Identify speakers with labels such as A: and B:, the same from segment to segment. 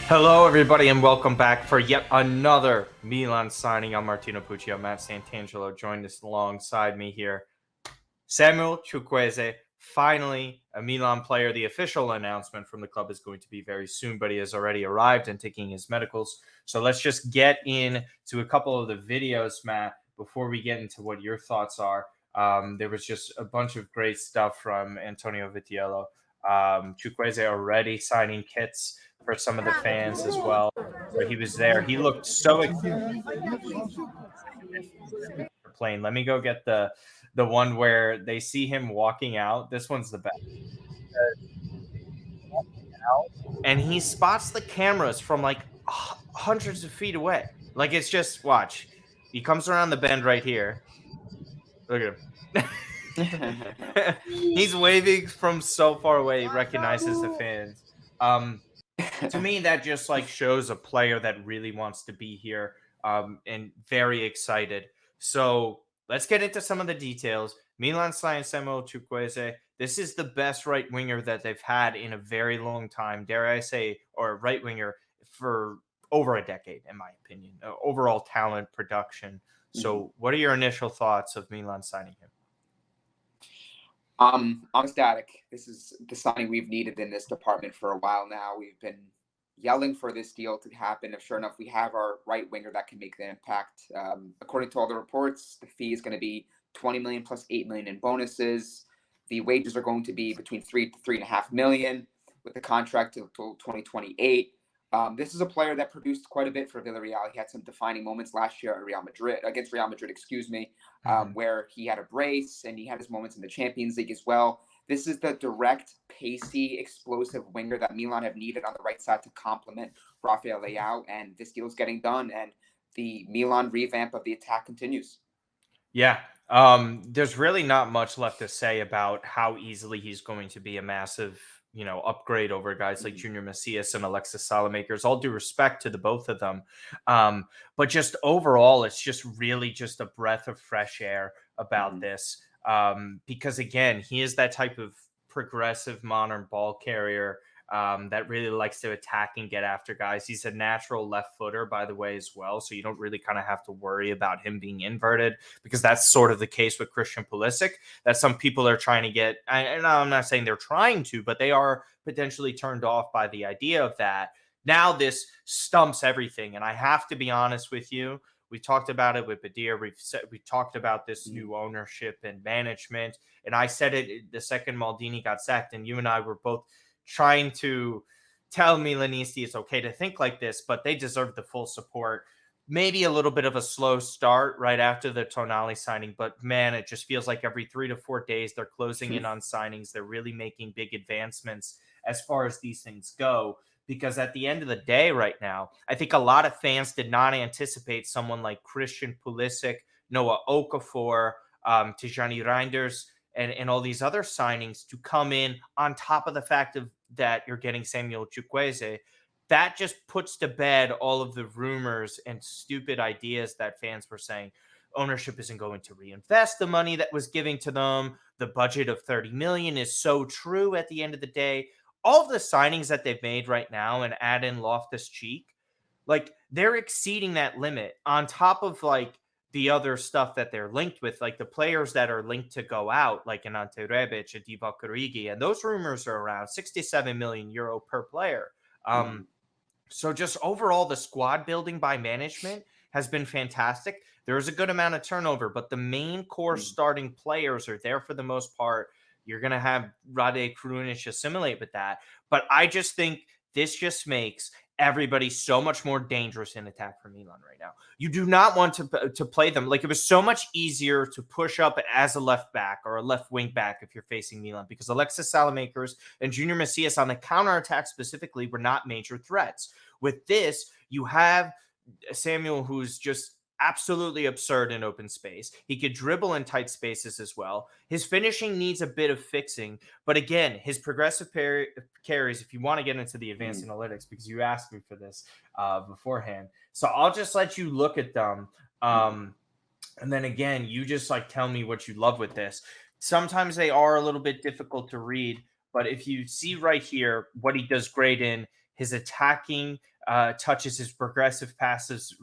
A: Hello, everybody, and welcome back for yet another Milan signing. I'm Martino Pucci. I'm Matt Santangelo. Joined us alongside me here, Samuel Chukwueze. Finally, a Milan player. The official announcement from the club is going to be very soon, but he has already arrived and taking his medicals. So let's just get into a couple of the videos, Matt, before we get into what your thoughts are. There was just a bunch of great stuff from Antonio Vitiello. Chukwueze already signing kits for some of the fans as well. So he was there. He looked so excited playing. Let me go get the one where they see him walking out. This one's the best. And he spots the cameras from like hundreds of feet away. Like it's just watch. He comes around the bend right here. Look at him. He's waving from so far away. He recognizes the fans. To me, that just like shows a player that really wants to be here and very excited. So let's get into some of the details. Milan signed Samuel Chukwueze. This is the best right winger that they've had in a very long time, dare I say, or right winger for over a decade, in my opinion. Overall talent, production. So, what are your initial thoughts of Milan signing him?
B: I'm ecstatic. This is the signing we've needed in this department for a while now. We've been yelling for this deal to happen. If sure enough, we have our right winger that can make the impact. According to all the reports, the fee is going to be 20 million plus 8 million in bonuses. The wages are going to be between 3 to 3.5 million with the contract until 2028. This is a player that produced quite a bit for Villarreal. He had some defining moments last year against Real Madrid, where he had a brace and he had his moments in the Champions League as well. This is the direct, pacey, explosive winger that Milan have needed on the right side to complement Rafael Leao, and this deal is getting done, and the Milan revamp of the attack continues.
A: Yeah, there's really not much left to say about how easily he's going to be a massive, upgrade over guys like Junior Macias and Alexis Salamakers. All due respect to the both of them, but just overall, it's just really just a breath of fresh air about this. Because again, he is that type of progressive modern ball carrier that really likes to attack and get after guys. He's a natural left footer, by the way, as well. So you don't really kind of have to worry about him being inverted because that's sort of the case with Christian Pulisic. That some people are trying to get, and I'm not saying they're trying to, but they are potentially turned off by the idea of that. Now this stumps everything. And I have to be honest with you. We talked about it with Badir. We talked about this new ownership and management. And I said it the second Maldini got sacked, and you and I were both trying to tell Milanisti it's okay to think like this, but they deserve the full support. Maybe a little bit of a slow start right after the Tonali signing, but man, it just feels like every 3 to 4 days they're closing in on signings. They're really making big advancements as far as these things go. Because at the end of the day, right now, I think a lot of fans did not anticipate someone like Christian Pulisic, Noah Okafor, Tijani Reinders, and all these other signings to come in on top of the fact of that you're getting Samuel Chukwueze. That just puts to bed all of the rumors and stupid ideas that fans were saying. Ownership isn't going to reinvest the money that was giving to them. The budget of 30 million is so true at the end of the day. All of the signings that they've made right now and add in Loftus-Cheek, like they're exceeding that limit on top of like the other stuff that they're linked with, like the players that are linked to go out, like an Ante Rebic, a Divock Origi, and those rumors are around 67 million euro per player. So just overall, the squad building by management has been fantastic. There's a good amount of turnover, but the main core starting players are there for the most part. You're going to have Rade Krunic assimilate with that. But I just think this just makes everybody so much more dangerous in attack for Milan right now. You do not want to play them. Like it was so much easier to push up as a left back or a left wing back if you're facing Milan because Alexis Salamakers and Junior Macias on the counterattack specifically were not major threats. With this, you have Samuel who's just absolutely absurd in open space. He could dribble in tight spaces as well. His finishing needs a bit of fixing, but again, his progressive carries, if you want to get into the advanced analytics, because you asked me for this beforehand. So I'll just let you look at them. And then again, you just like tell me what you love with this. Sometimes they are a little bit difficult to read, but if you see right here what he does great in, his attacking touches, his progressive passes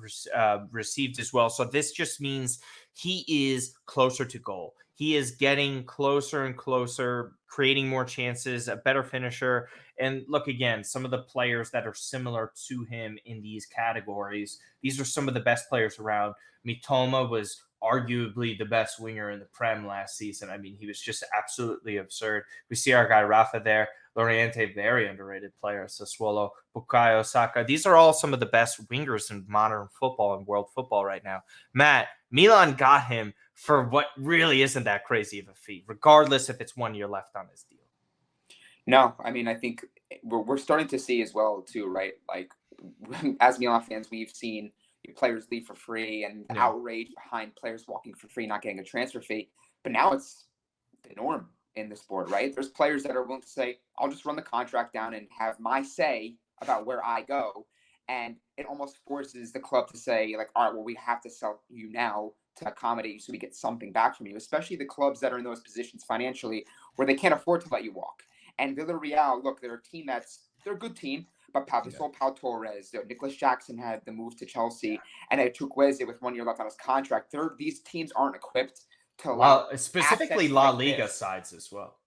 A: received as well. So this just means he is closer to goal. He is getting closer and closer, creating more chances, a better finisher. And look, again, some of the players that are similar to him in these categories, these are some of the best players around. Mitoma was arguably the best winger in the Prem last season. I mean, he was just absolutely absurd. We see our guy Rafa there. Loriente, very underrated player. Sassuolo, Bukayo Saka. These are all some of the best wingers in modern football and world football right now. Matt, Milan got him for what really isn't that crazy of a fee, regardless if it's 1 year left on his deal.
B: No, I mean, I think we're starting to see as well too, right? Like as Milan fans, we've seen players leave for free and the outrage behind players walking for free, not getting a transfer fee. But now it's the norm in the sport, right? There's players that are willing to say, I'll just run the contract down and have my say about where I go. And it almost forces the club to say, like, all right, well, we have to sell you now to accommodate you so we get something back from you, especially the clubs that are in those positions financially where they can't afford to let you walk. And Villarreal, look, they're a team they're a good team, but Pau Torres, Nicholas Jackson had the move to Chelsea, and Chukwueze with 1 year left on his contract. These teams aren't equipped to allow
A: specifically La Liga sides as well.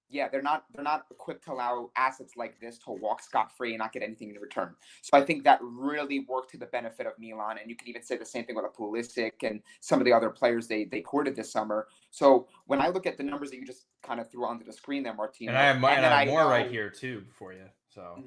B: Yeah, they're not equipped to allow assets like this to walk scot-free and not get anything in return. So I think that really worked to the benefit of Milan, and you can even say the same thing with Pulisic and some of the other players they courted this summer. So when I look at the numbers that you just kind of threw onto the screen there, Martino,
A: and I have more right here too for you. So,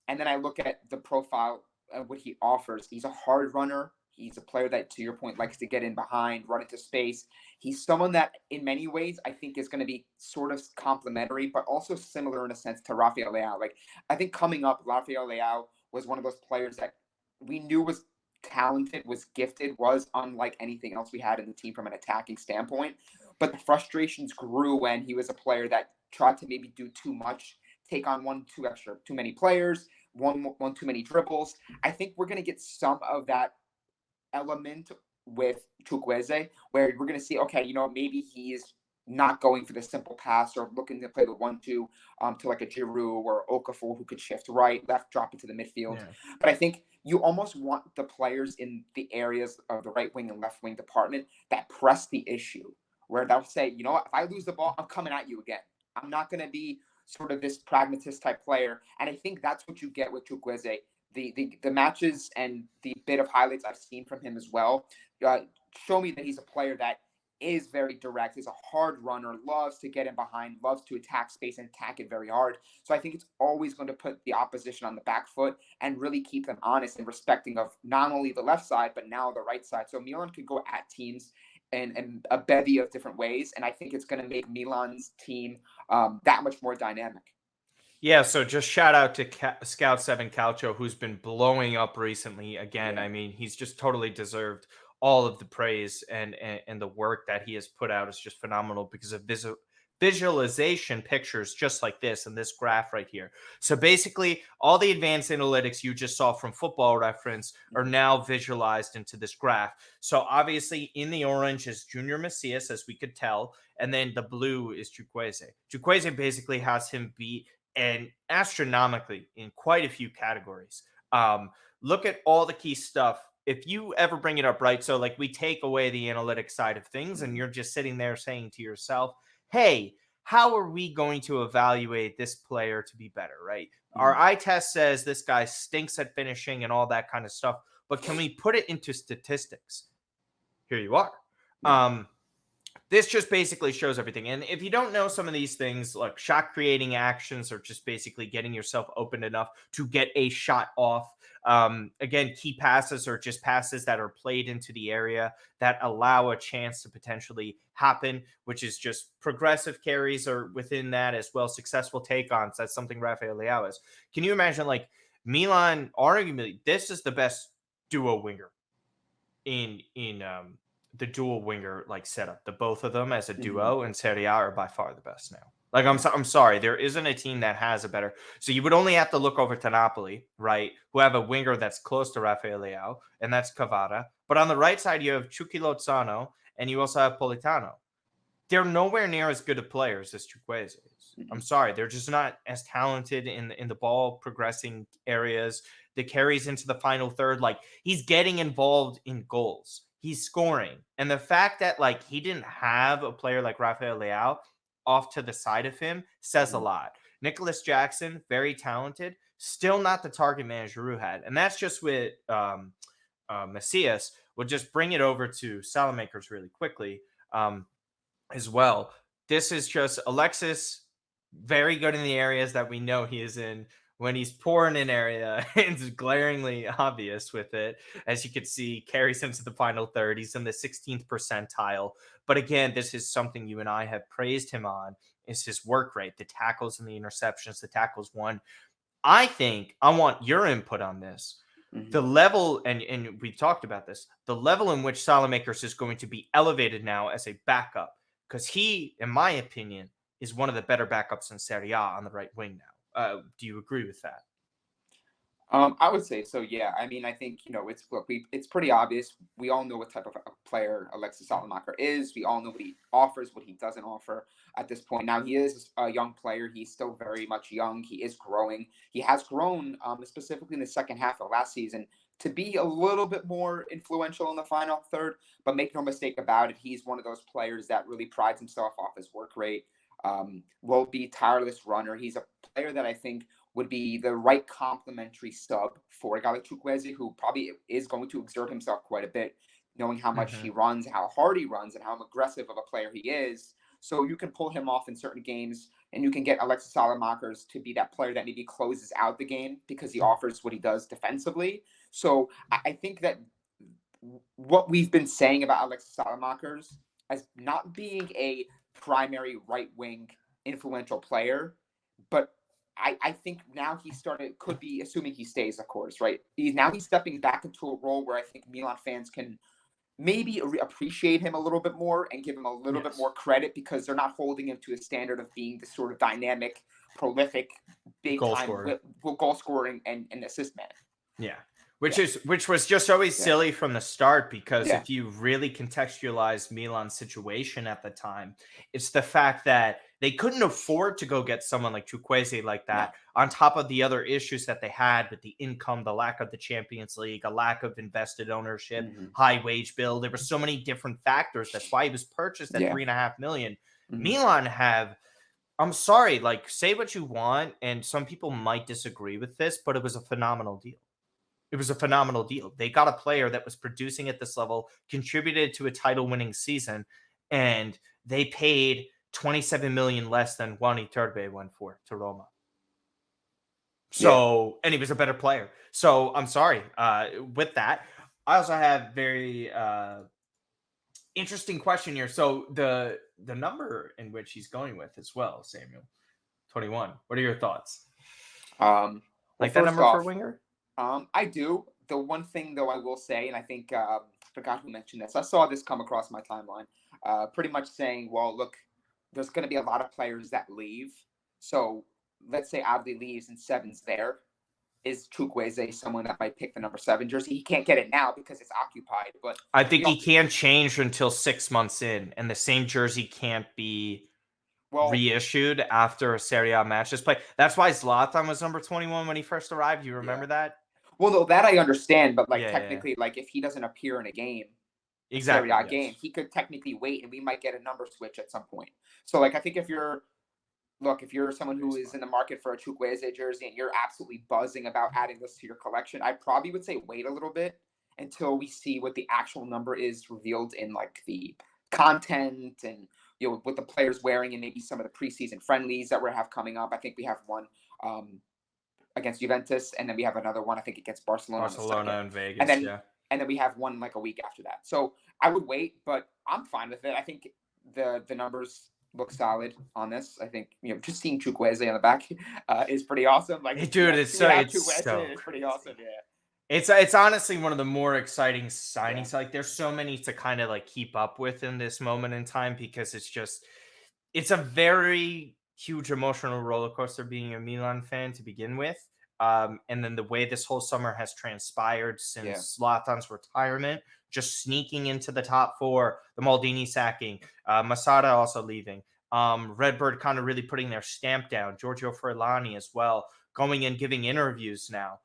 B: and then I look at the profile of what he offers. He's a hard runner. He's a player that, to your point, likes to get in behind, run into space. He's someone that, in many ways, I think is going to be sort of complementary, but also similar in a sense to Rafael Leao. Like, I think coming up, Rafael Leao was one of those players that we knew was talented, was gifted, was unlike anything else we had in the team from an attacking standpoint. But the frustrations grew when he was a player that tried to maybe do too much, take on too many players, one too many dribbles. I think we're going to get some of that element with Chukwueze, where we're going to see, okay, maybe he's not going for the simple pass or looking to play the 1-2 to like a Giroud or Okafor who could shift right, left, drop into the midfield. Yeah. But I think you almost want the players in the areas of the right wing and left wing department that press the issue, where they'll say, you know what, if I lose the ball, I'm coming at you again. I'm not going to be sort of this pragmatist type player. And I think that's what you get with Chukwueze. The matches and the bit of highlights I've seen from him as well show me that he's a player that is very direct, is a hard runner, loves to get in behind, loves to attack space and attack it very hard. So I think it's always going to put the opposition on the back foot and really keep them honest and respecting of not only the left side, but now the right side. So Milan could go at teams in a bevy of different ways. And I think it's going to make Milan's team that much more dynamic.
A: Yeah, so just shout out to Scout 7 Calcio, who's been blowing up recently. Again, I mean, he's just totally deserved all of the praise, and the work that he has put out is just phenomenal because of visualization pictures just like this and this graph right here. So basically, all the advanced analytics you just saw from Football Reference are now visualized into this graph. So obviously, in the orange is Junior Macias, as we could tell, and then the blue is Chukwueze. Chukwueze basically has him beat and astronomically in quite a few categories. Look at all the key stuff. If you ever bring it up, right? So like we take away the analytic side of things and you're just sitting there saying to yourself, hey, how are we going to evaluate this player to be better, right? Our eye test says this guy stinks at finishing and all that kind of stuff, but can we put it into statistics? Here you are. This just basically shows everything. And if you don't know some of these things, like shot creating actions or just basically getting yourself open enough to get a shot off. Again, key passes are just passes that are played into the area that allow a chance to potentially happen, which is just progressive carries or within that as well. Successful take-ons. That's something Rafael Leao is. Can you imagine, like, Milan, arguably, this is the best duo winger in the dual winger like setup. The both of them as a duo in Serie A are by far the best now. Like I'm sorry, there isn't a team that has a better. So you would only have to look over to Napoli, right? Who have a winger that's close to Rafael Leao, and that's Cavara. But on the right side, you have Chucky Lozano, and you also have Politano. they're nowhere near as good of players as Chukwueze is. I'm
B: Mhm.
A: sorry, they're just not as talented in the ball progressing areas. The carries into the final third, like he's getting involved in goals. He's scoring. And the fact that like he didn't have a player like Rafael Leao off to the side of him says a
B: Mhm.
A: lot. Nicholas Jackson, very talented, still not the target man Giroud had. And that's just with Macias. We'll just bring it over to Salamakers really quickly. As well. This is just Alexis, very good in the areas that we know he is in. When he's poor in an area, it's glaringly obvious with it. As you can see, carries him to the final third. He's in the 16th percentile. But again, this is something you and I have praised him on, is his work rate, the tackles and the interceptions, the tackles won. I think I want your input on this. The
B: Mhm.
A: level, and we've talked about this, the level in which Salamakers is going to be elevated now as a backup, because he, in my opinion, is one of the better backups in Serie A on the right wing now. Do you agree with that?
B: I would say so. Yeah. I mean, I think it's look, it's pretty obvious. We all know what type of a player Alexis Salamaker is. We all know what he offers, what he doesn't offer at this point. Now he is a young player. He's still very much young. He is growing. He has grown, specifically in the second half of last season, to be a little bit more influential in the final third. But make no mistake about it, he's one of those players that really prides himself off his work rate. Will be tireless runner. He's a player that I think would be the right complementary sub for a guy like Chukwueze, who probably is going to exert himself quite a bit, knowing how much
A: Mm-hmm.
B: he runs, how hard he runs, and how aggressive of a player he is. So you can pull him off in certain games, and you can get Alexis Salamakers to be that player that maybe closes out the game because he offers what he does defensively. So I think that what we've been saying about Alexis Salamakers as not being a primary right wing influential player, but I think now he started could be assuming he stays, of course, right? He's stepping back into a role where I think Milan fans can maybe appreciate him a little bit more and give him a little bit
A: Yes.
B: more credit because they're not holding him to a standard of being this sort of dynamic, prolific, big
A: Goal
B: time
A: scorer.
B: goal scoring and assist man.
A: Yeah.
B: Yeah,
A: Which was just always
B: yeah,
A: silly from the start, because
B: yeah.
A: if you really contextualize Milan's situation at the time, it's the fact that they couldn't afford to go get someone like Chukwueze like
B: No.
A: that, on top of the other issues that they had with the income, the lack of the Champions League, a lack of invested ownership,
B: Hmm.
A: high wage bill. There were so many different factors. That's why he was purchased at
B: Yeah.
A: 3.5 million.
B: Hmm.
A: Milan have, I'm sorry, like say what you want, and some people might disagree with this, but it was a phenomenal deal. It was a phenomenal deal. They got a player that was producing at this level, contributed to a title-winning season, and they paid 27 million less than Juan Iturbe went for to Roma.
B: Yeah.
A: So, and he was a better player. So, I'm sorry. With that, I also have very interesting question here. So, the number in which he's going with as well, Samuel, 21. What are your thoughts?
B: Well,
A: Like that
B: first
A: number for a
B: off,
A: winger?
B: I do. The one thing though I will say, and I think I forgot who mentioned this. I saw this come across my timeline. Pretty much saying, well, look, there's going to be a lot of players that leave. So let's say Adli leaves and Seven's there. Is Chukwueze someone that might pick the number 7 jersey? He can't get it now because it's occupied. But
A: I think
B: we all
A: he can't change until 6 months in, and the same jersey can't be
B: well,
A: reissued after a Serie A match is played. That's why Zlatan was number 21 when he first arrived. You
B: yeah.
A: remember that?
B: Well, no, that I understand. But like
A: Yeah, yeah, yeah.
B: technically, like if he doesn't appear in a game, a Serie
A: Exactly.
B: A game,
A: Yes.
B: he could technically wait, and we might get a number switch at some point. So, like, I think if you're someone who is in the market for a Chukwueze jersey and you're absolutely buzzing about adding this to your collection, I probably would say wait a little bit until we see what the actual number is revealed in like the content and what the players wearing and maybe some of the preseason friendlies that we have coming up. I think we have one um, against Juventus, and then we have another one I think against Barcelona on the second,
A: Barcelona and
B: and
A: Vegas.
B: then
A: Yeah.
B: we have one like a week after that. So I would wait, but I'm fine with it. I think the numbers look solid on this. I think just seeing Chukwueze on the back is pretty awesome. Like
A: Dude, it's so
B: Chukwueze is pretty awesome.
A: crazy.
B: Yeah,
A: It's honestly one of the more exciting
B: yeah.
A: signings. Like there's so many to kind of like keep up with in this moment in time, because it's a very huge emotional roller coaster being a Milan fan to begin with. And then the way this whole summer has transpired
B: Yeah.
A: since Zlatan's retirement, just sneaking into the top four, the Maldini sacking, Masada also leaving, Redbird kind of really putting their stamp down, Giorgio Furlani as well, going and giving interviews now.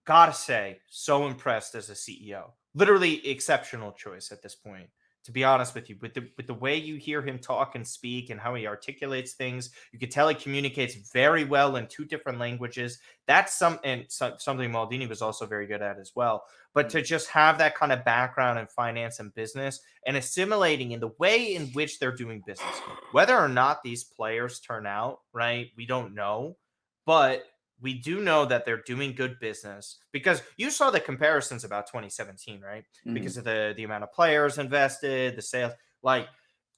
A: Gotta say, so impressed as a CEO. Literally exceptional choice at this point. To be honest with you, with the way you hear him talk and speak and how he articulates things, you can tell he communicates very well in two different languages. That's something Maldini was also very good at as well. But to just have that kind of background in finance and business and assimilating in the way in which they're doing business, whether or not these players turn out right, we don't know, but we do know that they're doing good business because you saw the comparisons about 2017, right? Because of the amount of players invested, the sales. Like,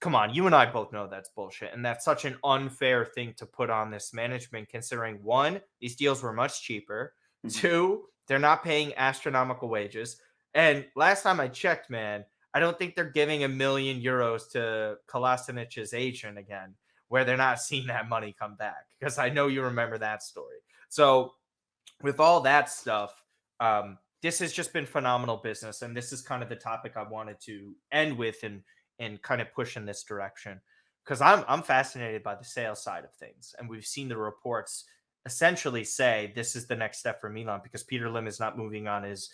A: come on, you and I both know that's bullshit, and that's such an unfair thing to put on this management. Considering one, these deals were much cheaper. Two, they're not paying astronomical wages. And last time I checked, man, I don't think they're giving €1 million to Kolasinic's agent again, where they're not seeing that money come back. Because I know you remember that story. So with all that stuff, this has just been phenomenal business, and this is kind of the topic I wanted to end with and kind of push in this direction because I'm fascinated by the sales side of things, and we've seen the reports essentially say this is the next step for Milan because Peter Lim is not moving on his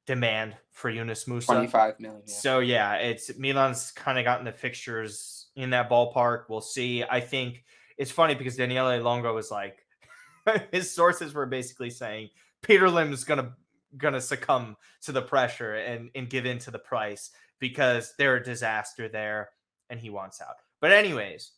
A: demand for Yunus Musa.
B: 25 million. Yeah.
A: So yeah, it's Milan's kind of gotten the fixtures in that ballpark. We'll see. I think it's funny because Daniele Longo was like, his sources were basically saying Peter Lim's gonna succumb to the pressure and give in to the price because they're a disaster there and he wants out. But anyways,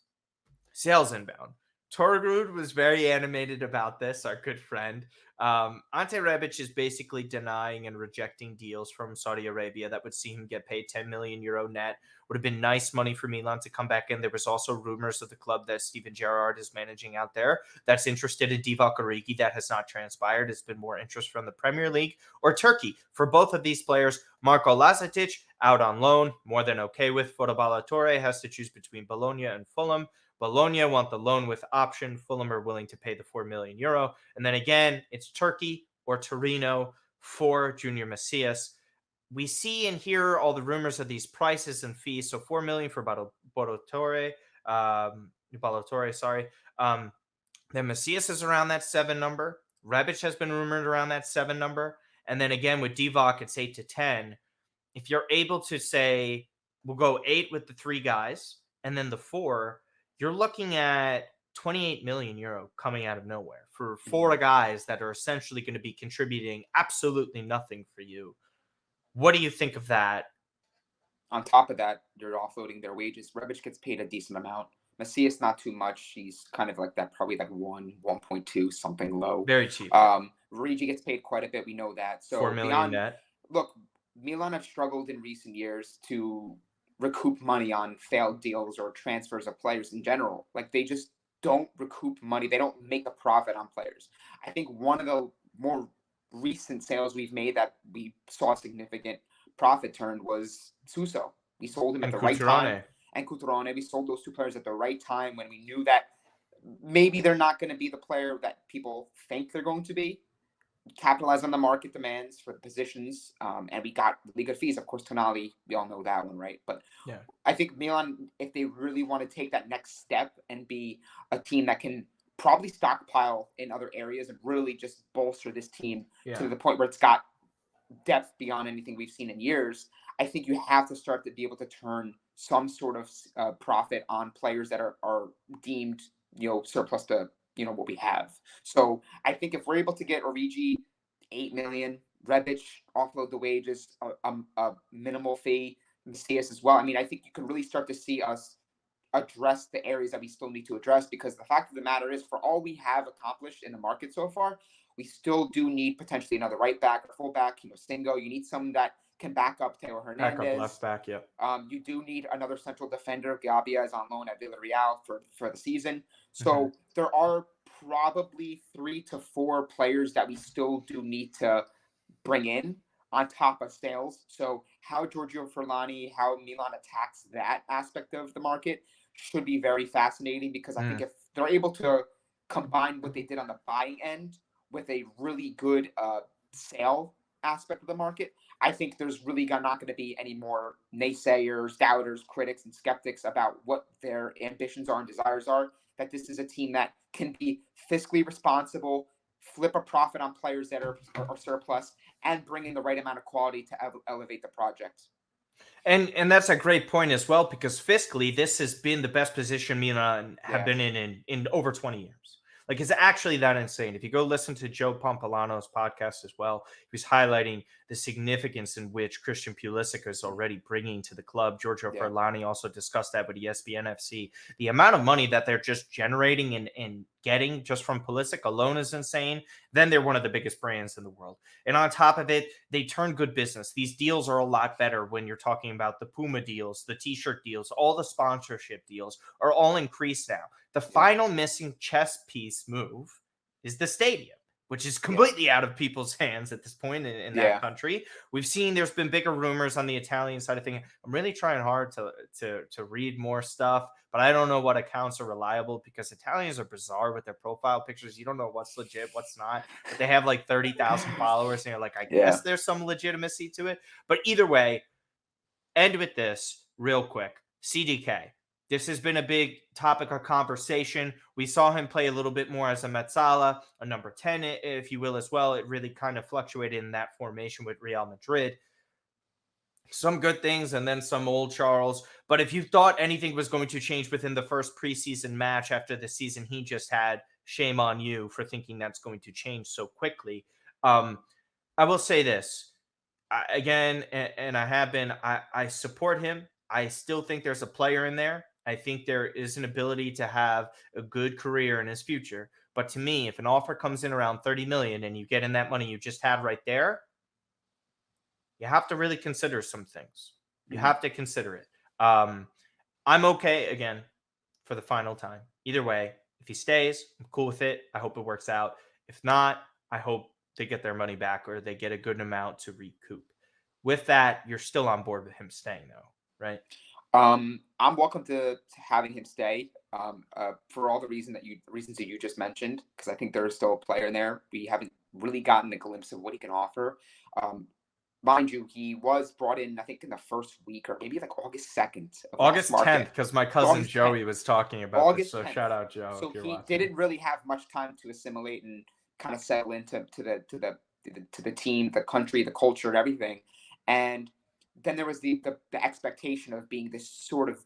A: sales inbound. Torgrud was very animated about this, our good friend. Ante Rebic is basically denying and rejecting deals from Saudi Arabia that would see him get paid €10 million net. Would have been nice money for Milan to come back in. There was also rumors of the club that Steven Gerrard is managing out there that's interested in Divock Origi. That has not transpired. It's been more interest from the Premier League or Turkey. For both of these players, Marco Lazetic out on loan, more than okay with. Fotoballatore has to choose between Bologna and Fulham. Bologna want the loan with option. Fulham are willing to pay the €4 million. And then again, it's Turkey or Torino for Junior Messias. We see and hear all the rumors of these prices and fees. So $4 million for Ballatore, sorry. Then Messias is around that 7 number. Rebic has been rumored around that 7 number. And then again with Divock, it's 8 to 10. If you're able to say, we'll go 8 with the 3 guys and then the 4, you're looking at €28 million coming out of nowhere for 4 guys that are essentially going to be contributing absolutely nothing for you. What do you think of that?
B: On top of that, you're offloading their wages. Rebic gets paid a decent amount. Messias, not too much. He's kind of like that, probably like 1.2, something low.
A: Very cheap.
B: Origi gets paid quite a bit. We know that. So
A: $4 million net.
B: Look, Milan have struggled in recent years to recoup money on failed deals or transfers of players in general. Like they just don't recoup money. They don't make a profit on players. I think one of the more recent sales we've made that we saw a significant profit turn was Suso. We sold him at the right time. And Cutrone. We sold those 2 players at the right time when we knew that maybe they're not going to be the player that people think they're going to be. Capitalize on the market demands for the positions, and we got really good fees. Of course, Tonali, we all know that one, right? But yeah, I think Milan, if they really want to take that next step and be a team that can probably stockpile in other areas and really just bolster this team to the point where it's got depth beyond anything we've seen in years, I think you have to start to be able to turn some sort of profit on players that are deemed, surplus to what we have. So I think if we're able to get Origi $8 million, Rebic offload the wages, a minimal fee, Messias as well. I mean, I think you can really start to see us address the areas that we still need to address, because the fact of the matter is, for all we have accomplished in the market so far, we still do need potentially another right back or full back. Stingo, you need someone that can back up Teo Hernandez.
A: Back up left back, yep.
B: You do need another central defender. Gabia is on loan at Villarreal for the season. So there are probably 3 to 4 players that we still do need to bring in on top of sales. So how Giorgio Furlani, how Milan attacks that aspect of the market should be very fascinating, because I think if they're able to combine what they did on the buying end with a really good sale aspect of the market, I think there's really not going to be any more naysayers, doubters, critics, and skeptics about what their ambitions are and desires are. That this is a team that can be fiscally responsible, flip a profit on players that are surplus, and bring in the right amount of quality to elevate the project.
A: And that's a great point as well, because fiscally, this has been the best position Milan have been in over 20 years. Like, it's actually that insane. If you go listen to Joe Pompolano's podcast as well, he was highlighting the significance in which Christian Pulisic is already bringing to the club. Giorgio Furlani also discussed that with ESPN FC. The amount of money that they're just generating and getting just from Pulisic alone is insane. Then they're one of the biggest brands in the world. And on top of it, they turn good business. These deals are a lot better when you're talking about the Puma deals, the t-shirt deals, all the sponsorship deals are all increased now. The final missing chess piece move is the stadium, which is completely out of people's hands at this point in that country. We've seen there's been bigger rumors on the Italian side of things. I'm really trying hard to read more stuff, but I don't know what accounts are reliable, because Italians are bizarre with their profile pictures. You don't know what's legit, what's not. But they have like 30,000 followers, and you're like, I guess there's some legitimacy to it. But either way, end with this real quick. CDK. This has been a big topic of conversation. We saw him play a little bit more as a mezzala, a number 10, if you will, as well. It really kind of fluctuated in that formation with Real Madrid. Some good things and then some old Charles. But if you thought anything was going to change within the first preseason match after the season he just had, shame on you for thinking that's going to change so quickly. I will say this. I support him. I still think there's a player in there. I think there is an ability to have a good career in his future. But to me, if an offer comes in around 30 million and you get in that money you just had right there, you have to really consider some things. You have to consider it. I'm okay, again, for the final time. Either way, if he stays, I'm cool with it. I hope it works out. If not, I hope they get their money back or they get a good amount to recoup. With that, you're still on board with him staying, though, right?
B: I'm welcome to having him stay for all the reasons that you just mentioned, because I think there's still a player in there. We haven't really gotten a glimpse of what he can offer. Mind you, he was brought in, I think, in the first week or maybe like August 2nd.
A: August 10th, because my cousin Joey was talking about this. So
B: 10th.
A: Shout out, Joe.
B: So he didn't really have much time to assimilate and kind of settle into the team, the country, the culture, and everything. And then there was the expectation of being this sort of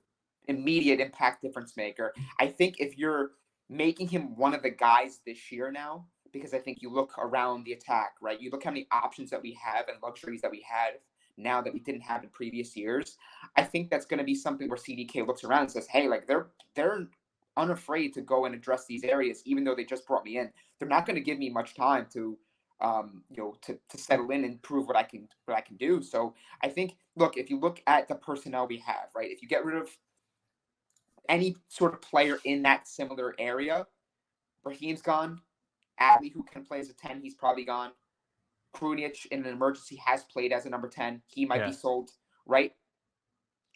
B: immediate impact difference maker. I think if you're making him one of the guys this year now, because I think you look around the attack, right? You look how many options that we have and luxuries that we have now that we didn't have in previous years. I think that's going to be something where CDK looks around and says, hey, like they're unafraid to go and address these areas, even though they just brought me in. They're not going to give me much time to to settle in and prove what I can do. So I think, look, if you look at the personnel we have, right? If you get rid of any sort of player in that similar area, Raheem's gone. Adley, who can play as a 10, he's probably gone. Krunic, in an emergency, has played as a number 10. He might be sold, right?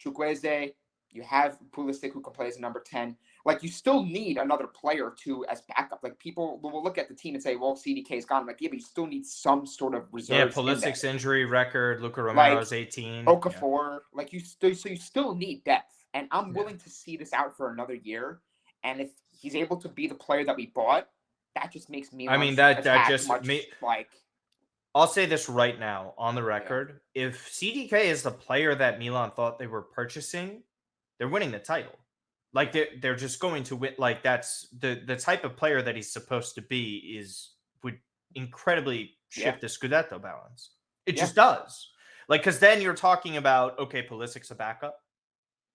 B: Chukwueze, you have Pulisic, who can play as a number 10. Like, you still need another player or two as backup. Like, people will look at the team and say, well, CDK's gone. I'm like, yeah, but you still need some sort of reserve.
A: Yeah, Pulisic's injury record, Luca Romero's 18.
B: Okafor. Like, you still need depth. And I'm willing to see this out for another year. And if he's able to be the player that we bought, that just makes me.
A: I mean, that just I'll say this right now on the record. Yeah. If CDK is the player that Milan thought they were purchasing, they're winning the title. Like, they're just going to win. Like, that's the type of player that he's supposed to be would incredibly shift the Scudetto balance. It just does. Like, because then you're talking about, okay, Pulisic's a backup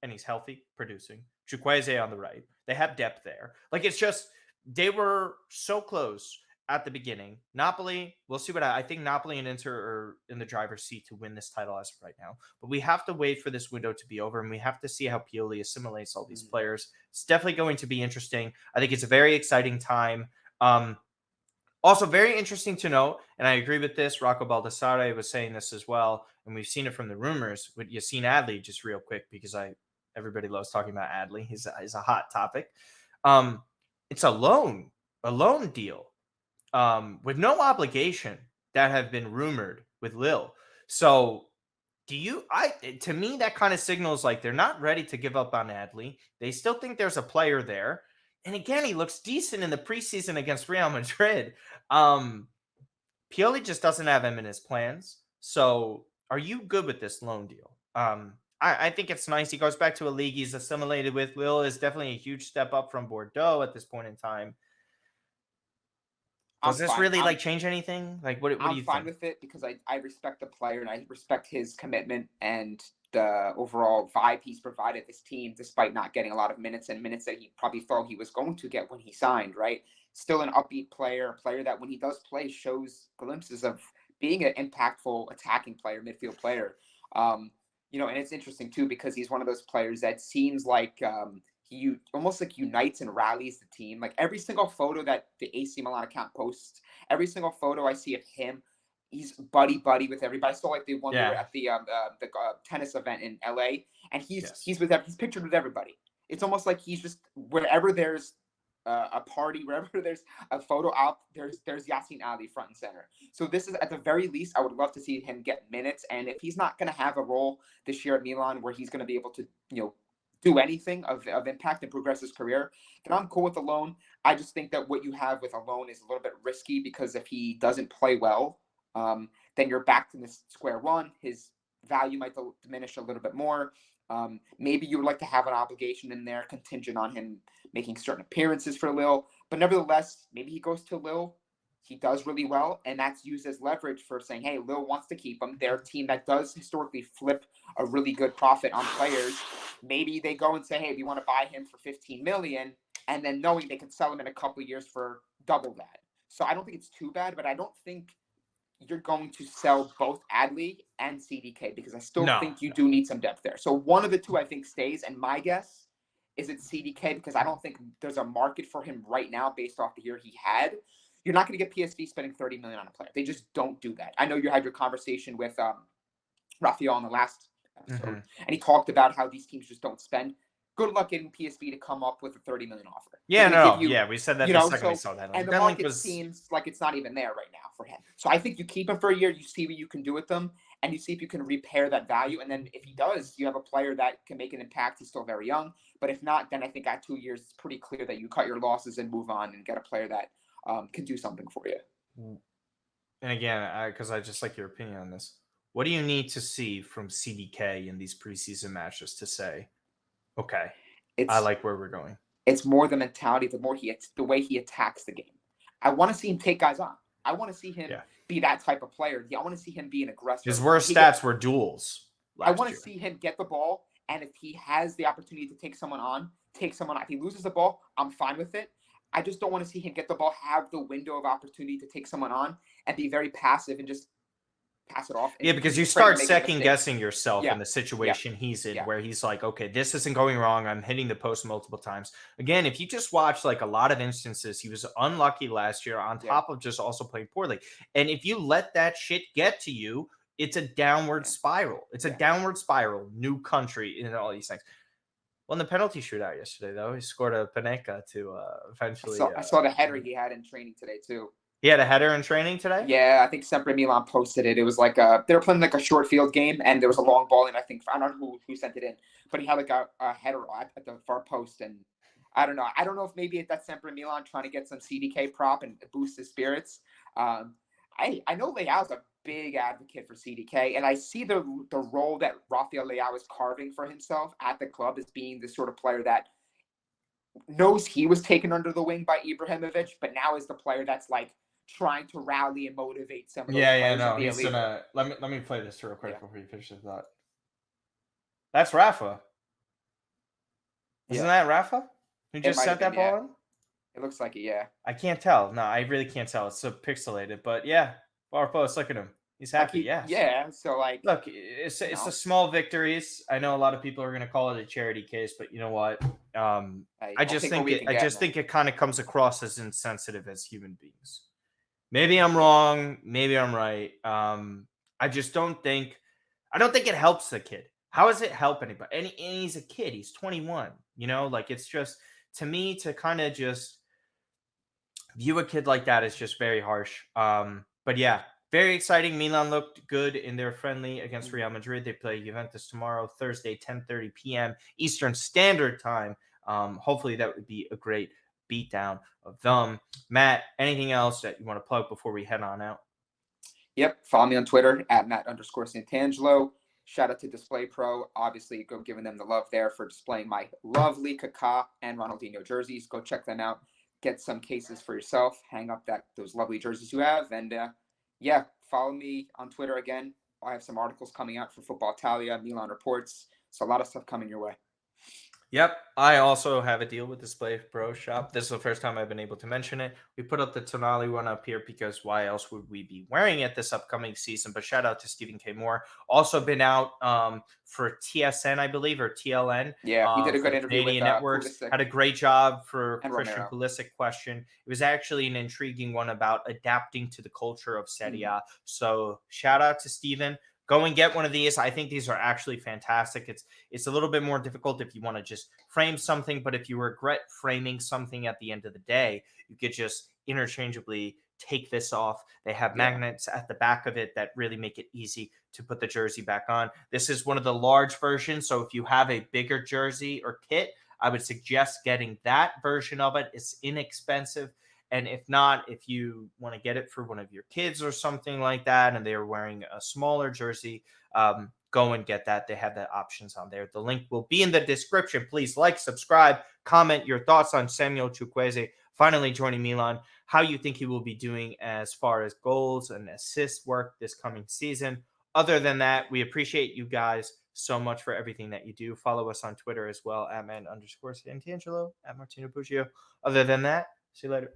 A: and he's healthy, producing. Chukwueze on the right. They have depth there. Like, it's just, they were so close at the beginning. Napoli, we'll see what I think Napoli and Inter are in the driver's seat to win this title as of right now. But we have to wait for this window to be over, and we have to see how Pioli assimilates all these players. It's definitely going to be interesting. I think it's a very exciting time. Also, very interesting to know, and I agree with this, Rocco Baldassare was saying this as well, and we've seen it from the rumors with Yassine Adli, just real quick, because everybody loves talking about Adli. He's a hot topic. It's a loan deal with no obligation that have been rumored with Lille. So to me, that kind of signals like they're not ready to give up on Adley. They still think there's a player there. And again, he looks decent in the preseason against Real Madrid. Pioli just doesn't have him in his plans. So are you good with this loan deal? I think it's nice. He goes back to a league he's assimilated with. Lille is definitely a huge step up from Bordeaux at this point in time. Does this really like change anything? Like, what do you think?
B: I'm fine with it because I respect the player and I respect his commitment and the overall vibe he's provided this team, despite not getting a lot of minutes and minutes that he probably thought he was going to get when he signed, right? Still an upbeat player, a player that when he does play shows glimpses of being an impactful attacking player, midfield player. And it's interesting too because he's one of those players that seems like he almost like unites and rallies the team. Like every single photo that the AC Milan account posts, every single photo I see of him, he's buddy with everybody. I saw like the one they were at the tennis event in LA, and he's pictured with everybody. It's almost like he's just wherever there's a party, wherever there's a photo op, there's Yacine Ali front and center. So this is at the very least, I would love to see him get minutes. And if he's not going to have a role this year at Milan where he's going to be able to, do anything of impact and progress his career, then I'm cool with a loan. I just think that what you have with a loan is a little bit risky because if he doesn't play well, then you're back to this square one. His value might diminish a little bit more. Maybe you would like to have an obligation in there contingent on him making certain appearances for Lille. But nevertheless, maybe he goes to Lille. He does really well, and that's used as leverage for saying, hey, Lille wants to keep him. They're a team that does historically flip a really good profit on players. Maybe they go and say, hey, we want to buy him for 15 million, and then knowing they can sell him in a couple of years for double that. So I don't think it's too bad, but I don't think you're going to sell both Adley and CDK because I still think you do need some depth there. So one of the two I think stays, and my guess is it's CDK because I don't think there's a market for him right now based off the year he had. You're not going to get PSV spending 30 million on a player. They just don't do that. I know you had your conversation with Raphael on the last episode, and he talked about how these teams just don't spend. Good luck getting PSV to come up with a 30 million offer.
A: Yeah, we said that the second we saw that.
B: And the market seems like it's not even there right now for him. So I think you keep him for a year, you see what you can do with them, and you see if you can repair that value. And then if he does, you have a player that can make an impact. He's still very young. But if not, then I think at 2 years, it's pretty clear that you cut your losses and move on and get a player that can do something for you.
A: And again, because I just like your opinion on this. What do you need to see from CDK in these preseason matches to say, okay, I like where we're going?
B: It's more the mentality, the way he attacks the game. I want to see him take guys on. I want to see him be that type of player. I want to see him be an aggressor.
A: His worst stats were duels.
B: I want to see him get the ball, and if he has the opportunity to take someone on. If he loses the ball, I'm fine with it. I just don't want to see him get the ball, have the window of opportunity to take someone on, and be very passive and just pass it off.
A: Yeah, because you start second guessing yourself in the situation he's in, where he's like, okay, this isn't going wrong. I'm hitting the post multiple times. Again, if you just watch like a lot of instances, he was unlucky last year on top of just also playing poorly. And if you let that shit get to you, it's a downward spiral. It's a downward spiral, new country, and all these things. Well, in the penalty shootout yesterday, though, he scored a Panenka to eventually.
B: I saw the header he had in training today, too.
A: He had a header in training today?
B: Yeah, I think Sempre Milan posted it. It was like they were playing like a short field game, and there was a long ball, and I don't know who sent it in, but he had like a header at the far post, and I don't know. I don't know if maybe that's Sempre Milan trying to get some CDK prop and boost his spirits. I know Leao's a big advocate for CDK, and I see the role that Rafael Leao is carving for himself at the club as being the sort of player that knows he was taken under the wing by Ibrahimovic, but now is the player that's like trying to rally and motivate some of those players.
A: No, he's gonna let me play this real quick before you finish the thought. That's Rafa. Isn't that Rafa? Who just sent that ball in?
B: It looks like it, yeah.
A: I can't tell. No, I really can't tell. It's so pixelated. But yeah, far post. Look at him. He's happy.
B: Yeah. So like,
A: look, it's a small victories. I know a lot of people are going to call it a charity case, but you know what? I just think it kind of comes across as insensitive as human beings. Maybe I'm wrong. Maybe I'm right. I just don't think. I don't think it helps the kid. How does it help anybody? And he's a kid. He's 21. You know, like it's just to me to kind of just view a kid like that is just very harsh. But yeah, Very exciting. Milan looked good in their friendly against
B: Mhm.
A: Real Madrid. They play Juventus tomorrow, Thursday, 10:30 p.m. Eastern Standard Time. Hopefully, that would be a great beatdown of them. Matt, anything else that you want to plug before we head on out?
B: Yep. Follow me on Twitter at Matt_Santangelo. Shout out to Display Pro. Obviously, go giving them the love there for displaying my lovely Kaká and Ronaldinho jerseys. Go check them out. Get some cases for yourself. Hang up those lovely jerseys you have. And yeah, follow me on Twitter again. I have some articles coming out for Football Italia, Milan Reports. So a lot of stuff coming your way.
A: Yep, I also have a deal with Display Pro Shop. This is the first time I've been able to mention it. We put up the Tonali one up here because why else would we be wearing it this upcoming season? But shout out to Stephen K. Moore. Also been out for TSN, I believe, or TLN
B: Yeah, he did a
A: for
B: good
A: the
B: interview with
A: Canadian networks.
B: Pulisic
A: Had a great job for
B: and
A: Christian
B: Romero.
A: Pulisic question. It was actually an intriguing one about adapting to the culture of Serie A. So shout out to Stephen. Go and get one of these. I think these are actually fantastic. It's a little bit more difficult if you want to just frame something, but if you regret framing something at the end of the day, you could just interchangeably take this off. They have
B: Yeah.
A: magnets at the back of it that really make it easy to put the jersey back on. This is one of the large versions, so if you have a bigger jersey or kit, I would suggest getting that version of it. It's inexpensive. And if not, if you want to get it for one of your kids or something like that, and they are wearing a smaller jersey, go and get that. They have the options on there. The link will be in the description. Please like, subscribe, comment your thoughts on Samuel Chukwueze finally joining Milan, how you think he will be doing as far as goals and assist work this coming season. Other than that, we appreciate you guys so much for everything that you do. Follow us on Twitter as well at man_Santangelo, at Martino Puccio. Other than that, see you later.